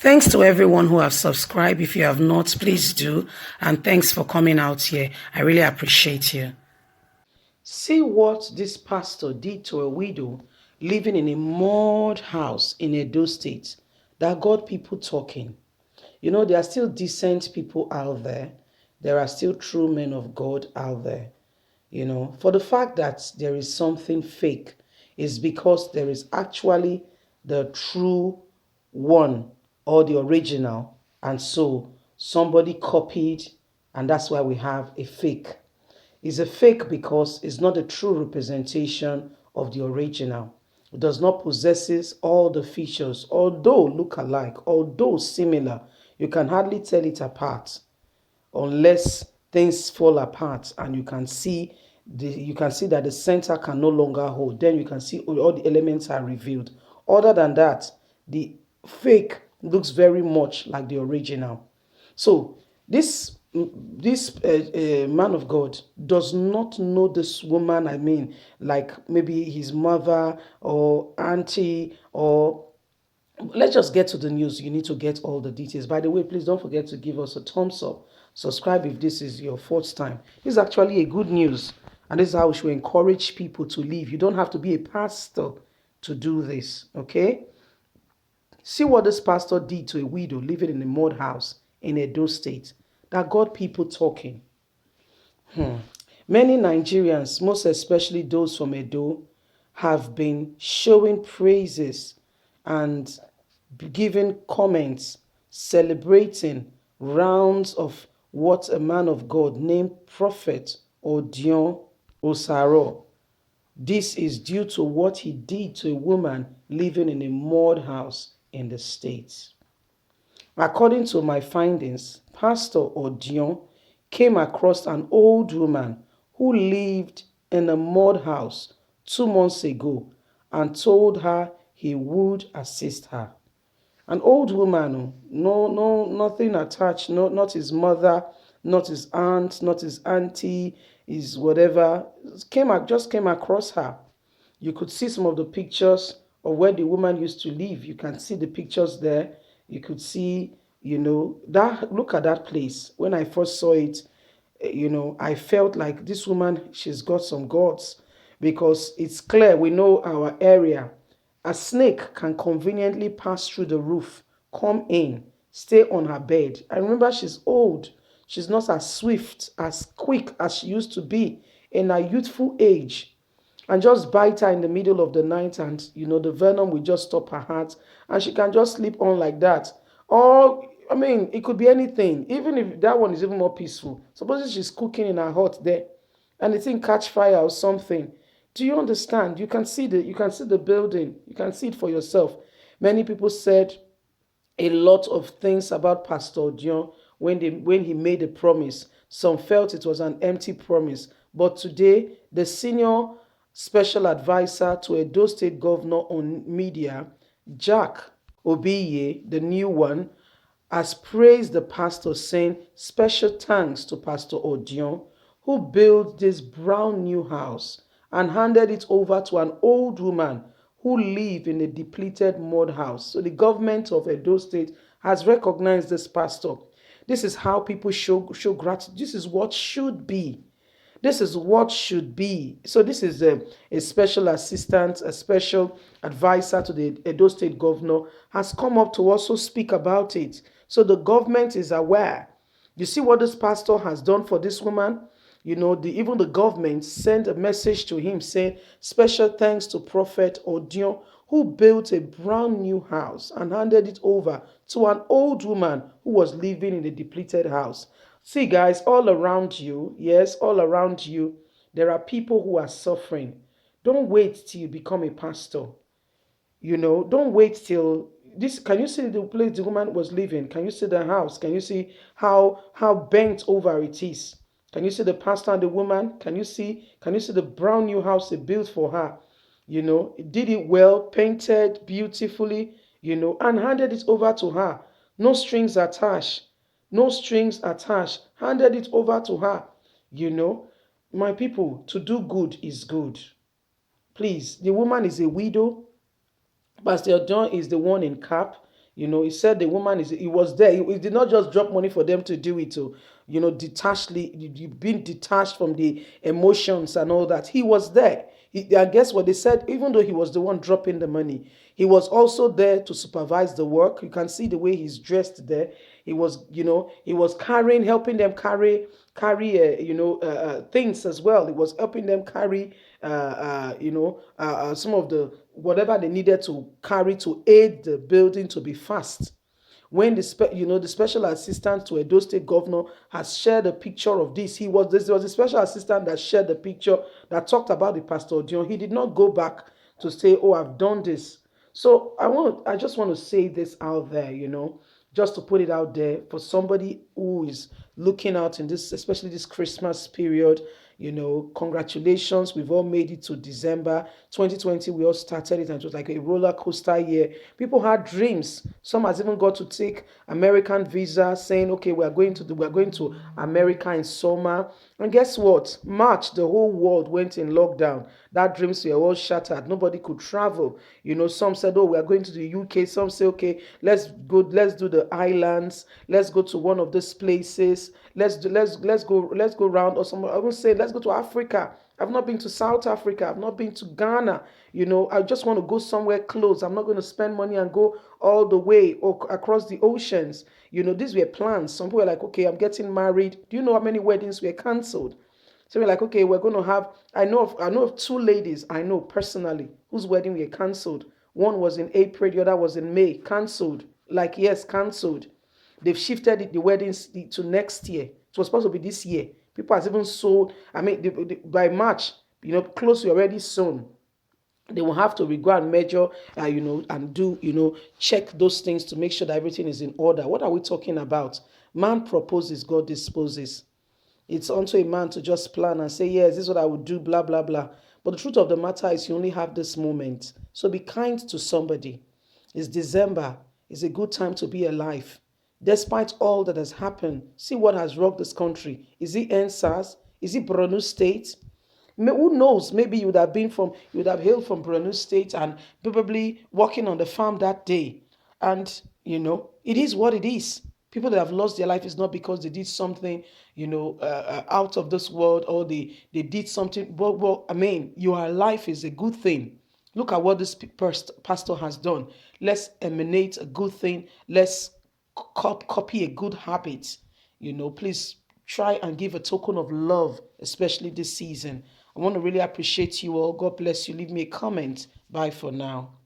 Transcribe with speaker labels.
Speaker 1: Thanks to everyone who have subscribed. If you have not, please do. And thanks for coming out here. I really appreciate you. See what this pastor did to a widow living in a mud house in Edo State that got people talking. You know, there are still decent people out there. There are still true men of God out there. You know, for the fact that there is something fake is because there is actually the true one or the original. And so somebody copied, and that's why we have a fake. It's a fake because it's not a true representation of the original. It does not possesses all the features, although look alike, although similar, you can hardly tell it apart unless things fall apart and you can see that the center can no longer hold. Then you can see all the elements are revealed. Other than that, the fake looks very much like the original. So this man of God does not know this woman. I mean, like maybe his mother or auntie, or let's just get to the news. You need to get all the details. By the way, please don't forget to give us a thumbs up. Subscribe if this is your fourth time. This is actually a good news. And this is how we should encourage people to live. You don't have to be a pastor to do this. Okay? See what this pastor did to a widow living in a mud house in Edo State that got people talking. Many Nigerians, most especially those from Edo, have been showing praises and giving comments, celebrating rounds of what a man of God named Prophet Odion Osaro. This is due to what he did to a woman living in a mud house in the States. According to my findings, Pastor Odion came across an old woman who lived in a mud house 2 months ago and told her he would assist her. An old woman, oh, nothing attached, not his mother, not his aunt, not his auntie, his whatever, just came across her. You could see some of the pictures of where the woman used to live. You can see the pictures there. You could see, that look at that place. When I first saw it, I felt like this woman, she's got some guts because it's clear we know our area. A snake can conveniently pass through the roof, come in, stay on her bed. I remember she's old. She's not as swift, as quick as she used to be in her youthful age, and just bite her in the middle of the night, and the venom will just stop her heart and she can just sleep on like that. Or I mean, it could be anything. Even if that one is even more peaceful, suppose she's cooking in her hut there and the thing catch fire or something. Do you understand? You can see the building, you can see it for yourself. Many people said a lot of things about Pastor Dion when he made a promise. Some felt it was an empty promise. But today, the senior special advisor to Edo State Governor on Media, Jack Obiye, the new one, has praised the pastor, saying special thanks to Pastor Odion, who built this brown new house and handed it over to an old woman who lived in a depleted mud house. So the government of Edo State has recognized this pastor. This is how people show gratitude. This is what should be. This is what should be. So this is a special assistant, a special advisor to the Edo State governor has come up to also speak about it. So the government is aware. You see what this pastor has done for this woman? Even the government sent a message to him saying, special thanks to Prophet Odion, who built a brand new house and handed it over to an old woman who was living in a depleted house. See, guys, all around you, yes, all around you, there are people who are suffering. Don't wait till you become a pastor. Don't wait till this. Can you see the place the woman was living? Can you see the house? Can you see how bent over it is? Can you see the pastor and the woman? Can you see the brown new house they built for her? It did it well, painted beautifully, and handed it over to her. No strings attached. No strings attached. Handed it over to her. You know, my people, to do good is good. Please, the woman is a widow. Pastor John is the one in cap. He said the woman he was there. He did not just drop money for them to do it to, detachly, being detached from the emotions and all that. He was there. And guess what they said? Even though he was the one dropping the money, he was also there to supervise the work. You can see the way he's dressed there. He was carrying, helping them carry things as well. He was helping them carry some of the whatever they needed to carry to aid the building to be fast. When the special assistant to Edo State Governor has shared a picture of this, this was a special assistant that shared the picture that talked about the Pastor Dion. He did not go back to say, "Oh, I've done this." So I just want to say this out there, just to put it out there for somebody who is looking out in this, especially this Christmas period. Congratulations, we've all made it to December 2020. We all started it, and it was like a roller coaster year. People had dreams. Some has even got to take American visa, saying, "Okay, we're going to America in summer." And guess what? March, the whole world went in lockdown. That dreams were all shattered. Nobody could travel. Some said, "Oh, we are going to the UK." Some say, "Okay, let's do the islands. Let's go to one of these places. Let's go around." Or some I will say, "Let's go to Africa." I've not been to South Africa. I've not been to Ghana. I just want to go somewhere close. I'm not going to spend money and go all the way or across the oceans. These were plans. Some people were like, "Okay, I'm getting married." Do you know how many weddings were cancelled? So we're like, "Okay, we're going to have." I know of two ladies I know personally whose wedding were cancelled. One was in April, the other was in May. Cancelled. Like, yes, cancelled. They've shifted the weddings to next year. It was supposed to be this year. People has even sold. I mean, by March, close to already soon. They will have to go and measure, and do, check those things to make sure that everything is in order. What are we talking about? Man proposes, God disposes. It's unto a man to just plan and say, "Yes, this is what I would do," blah, blah, blah. But the truth of the matter is, you only have this moment. So be kind to somebody. It's December. It's a good time to be alive. Despite all that has happened, see what has rocked this country. Is it NSAS? Is it Borno State? Who knows? Maybe you would have hailed from Borno State and probably working on the farm that day. And it is what it is. People that have lost their life is not because they did something, out of this world, or they did something. Well, I mean, your life is a good thing. Look at what this pastor has done. Let's emanate a good thing. Let's copy a good habit. Please try and give a token of love, especially this season. I want to really appreciate you all. God bless you. Leave me a comment. Bye for now.